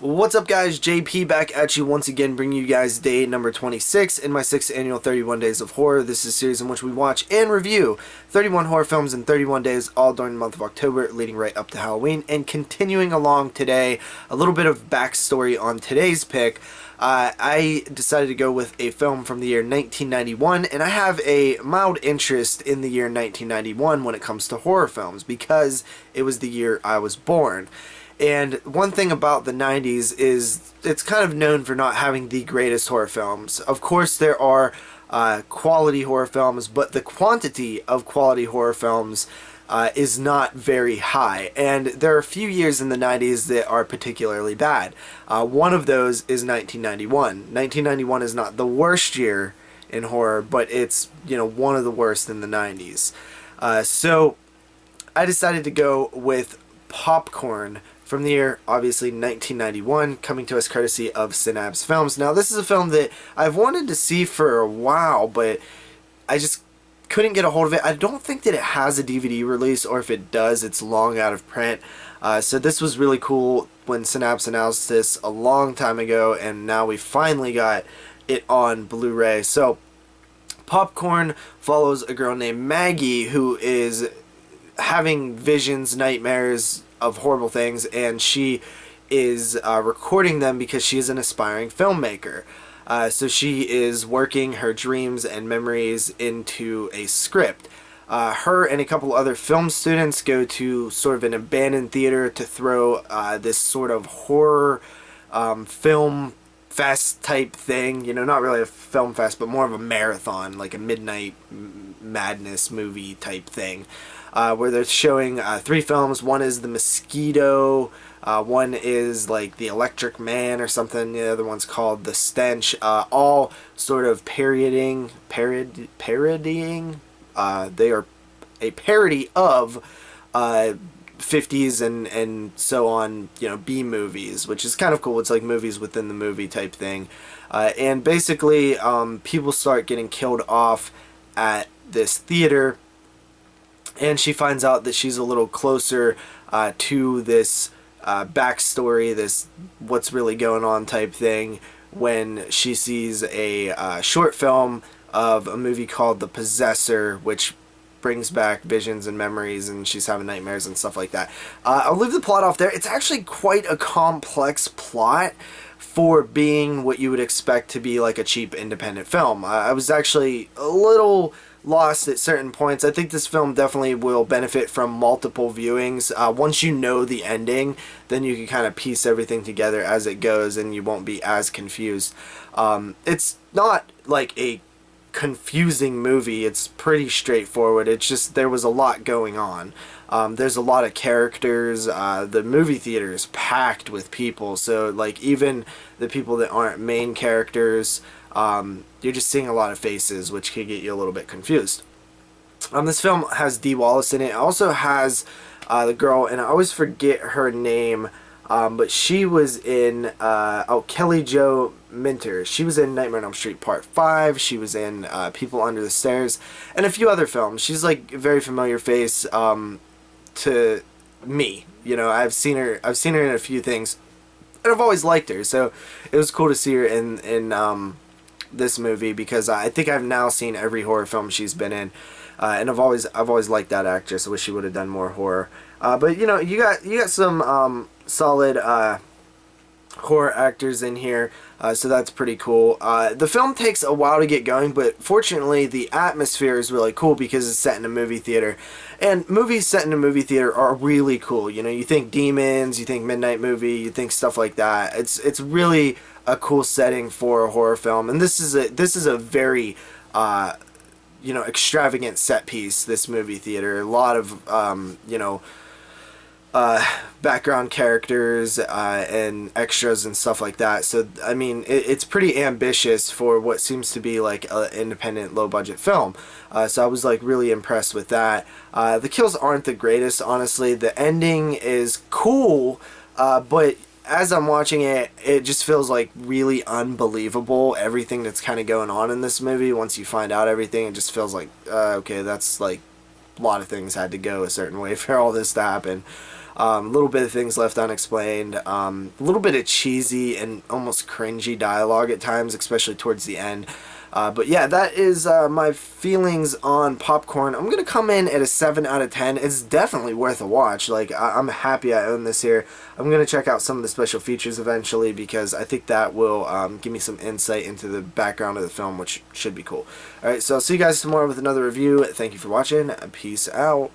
What's up, guys? JP back at you once again, bringing you guys day number 26 in my 6th annual 31 Days of Horror. This is a series in which we watch and review 31 horror films in 31 days, all during the month of October, leading right up to Halloween. And continuing along today, a little bit of backstory on today's pick. I decided to go with a film from the year 1991, and I have a mild interest in the year 1991 when it comes to horror films because it was the year I was born. And one thing about the 90s is it's kind of known for not having the greatest horror films. Of course, there are quality horror films, but the quantity of quality horror films is not very high. And there are a few years in the 90s that are particularly bad. One of those is 1991. 1991 is not the worst year in horror, but it's, one of the worst in the 90s. So I decided to go with Popcorn from the year, obviously, 1991, coming to us courtesy of Synapse Films. Now, this is a film that I've wanted to see for a while, but I just couldn't get a hold of it. I don't think that it has a DVD release, or if it does, it's long out of print. So this was really cool when Synapse announced this a long time ago, and now we finally got it on Blu-ray. So, Popcorn follows a girl named Maggie who is having visions, nightmares of horrible things, and she is recording them because she is an aspiring filmmaker. So she is working her dreams and memories into a script. Her and a couple other film students go to sort of an abandoned theater to throw this sort of horror film fest type thing. Not really a film fest, but more of a marathon, like a midnight madness movie type thing. Where they're showing 3 films. One is The Mosquito, one is like The Electric Man or something, the other one's called The Stench, all sort of parodying, they are a parody of 50s and so on, B movies, which is kind of cool. It's like movies within the movie type thing. And basically, people start getting killed off at this theater, and she finds out that she's a little closer to this backstory, this what's really going on type thing, when she sees a short film of a movie called The Possessor, which brings back visions and memories, and she's having nightmares and stuff like that. I'll leave the plot off there. It's actually quite a complex plot for being what you would expect to be like a cheap independent film. I was actually a little lost at certain points. I think this film definitely will benefit from multiple viewings. Once you know the ending, then you can kind of piece everything together as it goes, and you won't be as confused. It's not like a confusing movie. It's pretty straightforward. It's just there was a lot going on. There's a lot of characters. The movie theater is packed with people, so like even the people that aren't main characters, you're just seeing a lot of faces, which could get you a little bit confused. This film has Dee Wallace in it. It also has the girl, and I always forget her name, but she was in Kelly Jo Minter. She was in Nightmare on Elm Street Part 5. She was in People Under the Stairs, and a few other films. She's like a very familiar face to me. I've seen her in a few things, and I've always liked her. So it was cool to see her in this movie, because I think I've now seen every horror film she's been in, and I've always liked that actress. I wish she would have done more horror. But you got some solid horror actors in here, so that's pretty cool. The film takes a while to get going, but fortunately the atmosphere is really cool because it's set in a movie theater, and movies set in a movie theater are really cool. You think demons, you think midnight movie, you think stuff like that. It's really a cool setting for a horror film, and this is a very extravagant set piece, this movie theater. A lot of background characters and extras and stuff like that. So I mean, it's pretty ambitious for what seems to be like an independent low budget film. So I was like really impressed with that. The kills aren't the greatest, honestly. The ending is cool, but as I'm watching it, it just feels like really unbelievable, everything that's kind of going on in this movie. Once you find out everything, it just feels like, okay, that's like a lot of things had to go a certain way for all this to happen. A little bit of things left unexplained. A little bit of cheesy and almost cringy dialogue at times, especially towards the end. But yeah, that is my feelings on Popcorn. I'm going to come in at a 7 out of 10. It's definitely worth a watch. Like, I'm happy I own this here. I'm going to check out some of the special features eventually because I think that will give me some insight into the background of the film, which should be cool. Alright, so I'll see you guys tomorrow with another review. Thank you for watching. Peace out.